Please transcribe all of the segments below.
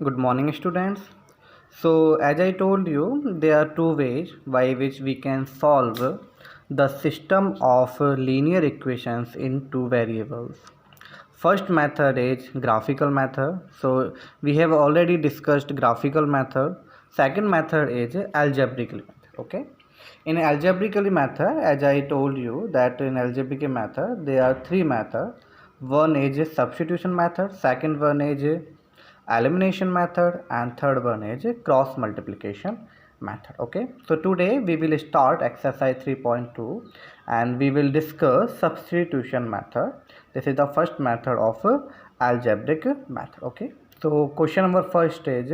Good morning, students. So, as I told you, there are two ways by which we can solve the system of linear equations in two variables. First method is graphical method. So, we have already discussed graphical method. Second method is algebraical method. Okay. In algebraical method, as I told you that in algebraic method there are three methods. One is substitution method. Second one is elimination method, and third one is cross multiplication method. Okay, so today we will start exercise 3.2 and we will discuss substitution method. This is the first method of algebraic method. Okay, so question number first is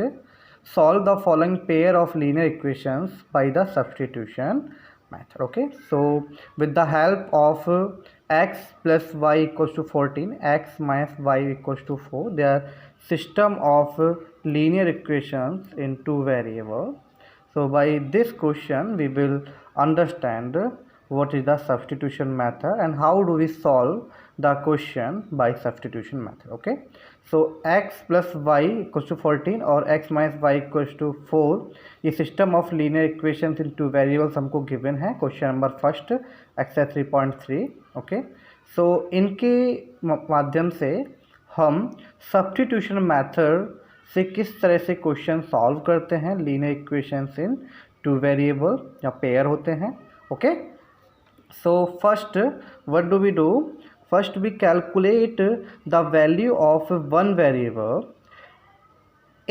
solve the following pair of linear equations by the substitution method. Okay, so with the help of x plus y equals to 14, x minus y equals to 4, their system of linear equations in two variables. So by this question we will understand what is the substitution method and how do we solve the question by substitution method. Okay, so x plus y equals to 14 और x minus y equals to 4, ये system of linear equations in two variables हमको given है question number first exercise 3.3. Okay, so इनके माध्यम से हम substitution method से किस तरह से क्वेश्चन सॉल्व करते हैं linear equations in two variable या पेयर होते हैं. Okay, so first what do we do? First we calculate the value of one variable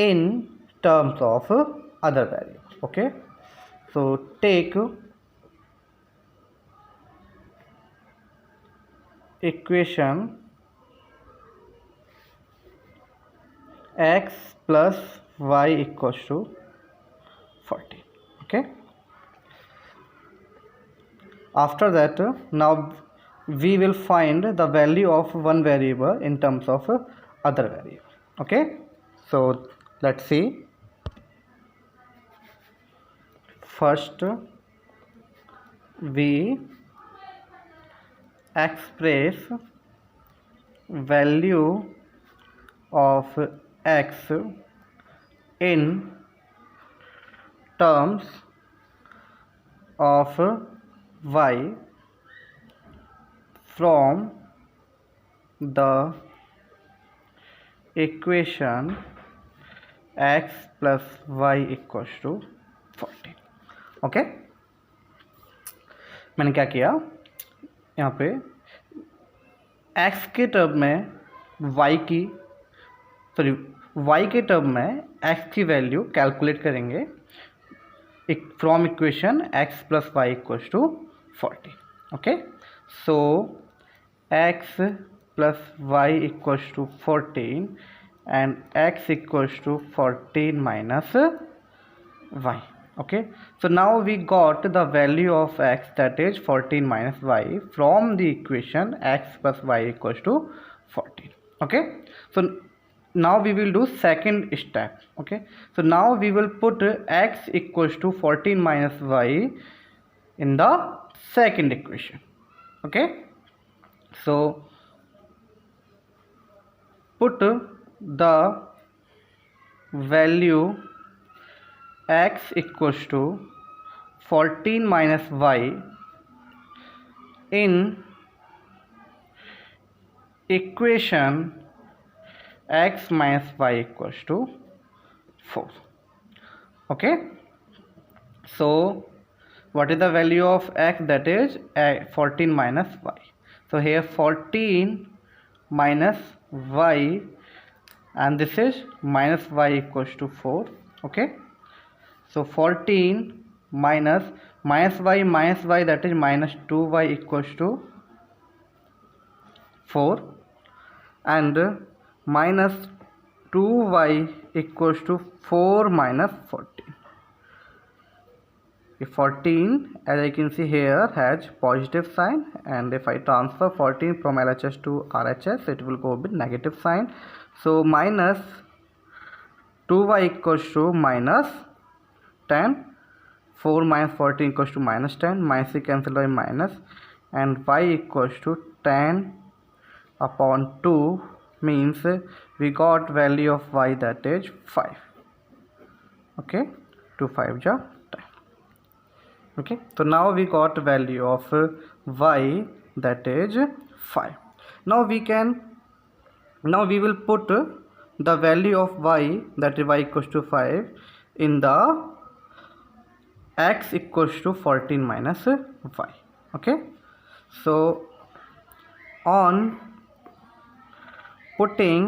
in terms of other variable. Okay, so take equation x plus y equals to 14. Okay, after that now we will find the value of one variable in terms of other variable. Okay, so let's see. First we express value of x in terms of y from the equation x plus y equals to 14. Okay, मैंने क्या किया यहाँ पे x के term में y की y के term में x की वैल्यू कैलकुलेट करेंगे from equation x plus y equals to 14. Okay, so x plus y equals to 14 and x equals to 14 minus y. Okay, so now we got the value of x, that is 14 minus y, from the equation x plus y equals to 14. Okay, so now we will do second step. Okay, so now we will put x equals to 14 minus y in the second equation. Okay, so put the value x equals to 14 minus y in equation x minus y equals to 4. Okay, so what is the value of x? That is 14 minus y. So here 14 minus y and this is minus y equals to 4. Okay, so 14 minus y, that is minus 2y equals to 4 and minus 2y equals to 4 minus 14. If 14, as I can see here, has positive sign, and if I transfer 14 from LHS to RHS, it will go with negative sign. So minus 2y equals to minus 10, 4 minus 14 equals to minus 10, minus c cancel by minus, and y equals to 10 upon 2 means we got value of y that is 5. Okay, 2 5 ja 10. Okay, so now we got value of y that is 5. Now we will put the value of y, that is y equals to 5, in the x equals to 14 minus y. Okay, so on putting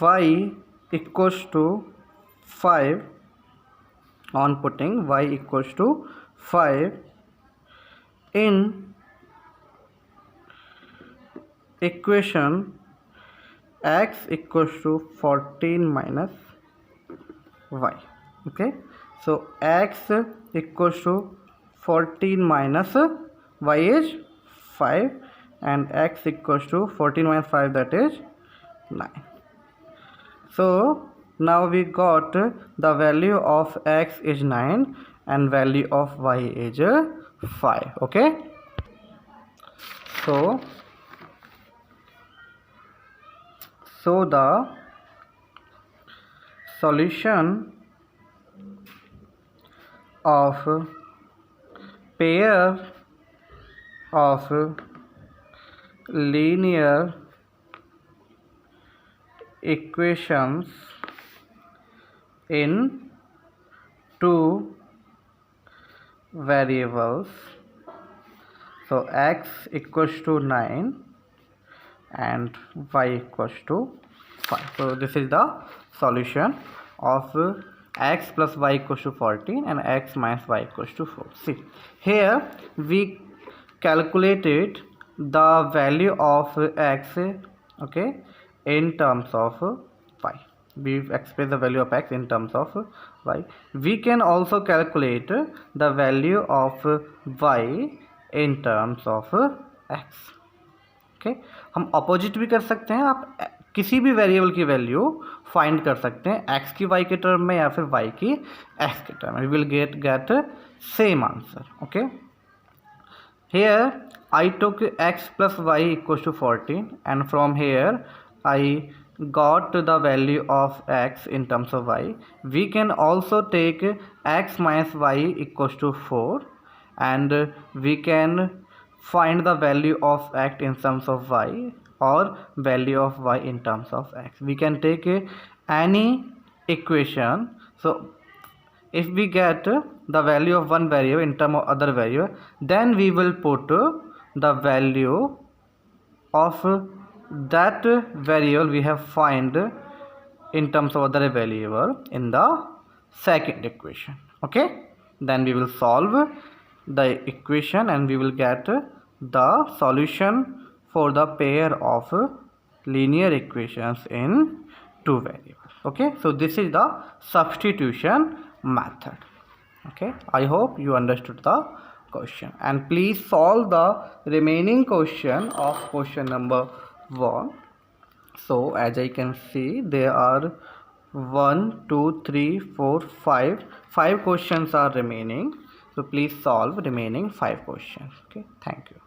y equals to 5, on putting y equals to 5 in equation x equals to 14 minus y. Okay, so x equals to 14 minus y is 5 and x equals to 14 minus 5, that is 9. So now we got the value of x is 9 and value of y is 5. Okay, so the solution of pair of linear equations in two variables, so x equals to 9 and y equals to 5. So this is the solution of x plus y equals to 14 and x minus y equals to 4. See, here we calculated the value of x, okay, in terms of y. We express the value of x in terms of y. We can also calculate the value of y in terms of x. Okay, हम opposite भी कर सकते हैं, आप किसी भी variable की value find कर सकते हैं, x की y के टर्म में या फिर y की x के टर्म में. We will get same answer. Okay, here I took x plus y equals to 14 and from here I got the value of x in terms of y. We can also take x minus y equals to 4 and we can find the value of x in terms of y or value of y in terms of x. We can take any equation. So if we get the value of one variable in terms of other variable, then we will put the value of that variable we have find in terms of other variable in the second equation. Okay, then we will solve the equation and we will get the solution for the pair of linear equations in two variables. Okay, so this is the substitution method. Okay, I hope you understood the question, and please solve the remaining question of question number 1. So as I can see, there are 1 2 3 4 5 questions are remaining. So please solve remaining 5 questions. Okay, thank you.